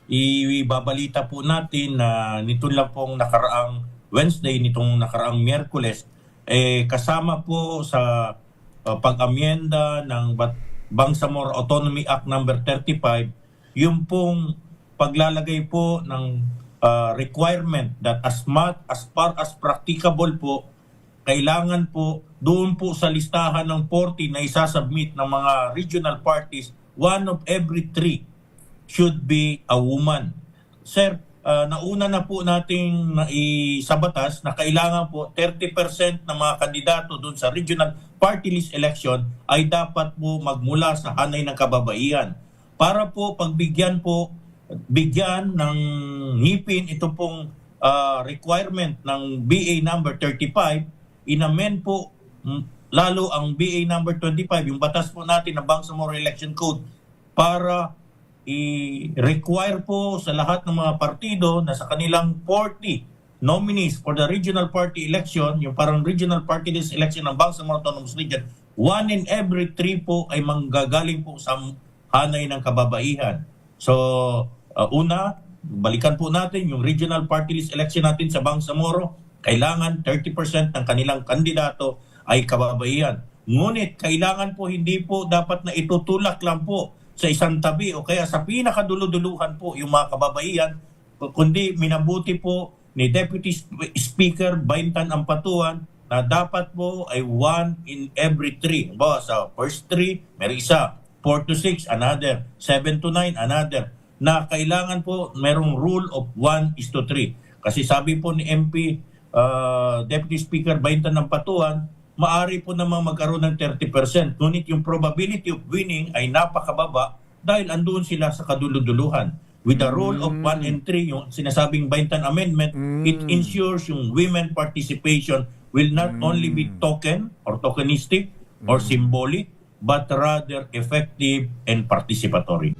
ibabalita po natin na nito lang pong nakaraang Wednesday, nitong nakaraang Miyerkules, kasama po sa pag-amyenda ng Bangsamoro Autonomy Act number 35, yung pong paglalagay po ng requirement that as far as practicable po, kailangan po doon po sa listahan ng 40 na isasubmit ng mga regional parties, one of every 3 should be a woman. Sir, nauna na po nating sa batas na kailangan po 30% ng mga kandidato doon sa regional party list election ay dapat po magmula sa hanay ng kababaihan. Para po bigyan ng ngipin ito pong requirement ng BA number 35, inamend po lalo ang BA number 25, yung batas po natin ng Bangsamoro Election Code, para i-require po sa lahat ng mga partido na sa kanilang 40 nominees for the regional party election, yung parang regional party list election ng Bangsamoro Autonomous Region, 1 in every 3 po ay manggagaling po sa hanay ng kababaihan. So, una, balikan po natin yung regional party list election natin sa Bangsamoro, kailangan 30% ng kanilang kandidato ay kababaihan. Ngunit kailangan po hindi po dapat na itutulak lang po sa isang tabi o kaya sa pinakaduluduluhan po yung mga kababaihan, kundi minabuti po ni Deputy Speaker Baintan Ampatuan na dapat po ay 1 in every 3. Bawa sa first 3, may isa, 4 to 6, another, 7 to 9, another, na kailangan po merong rule of 1:3. Kasi sabi po ni MP Deputy Speaker Baintan Ampatuan, maari po namang magkaroon ng 30%. Ngunit yung probability of winning ay napakababa dahil andoon sila sa kaduluduluhan. With the rule of 1 and 3, yung sinasabing Baintan Amendment, it ensures yung women participation will not only be token or tokenistic or symbolic, but rather effective and participatory.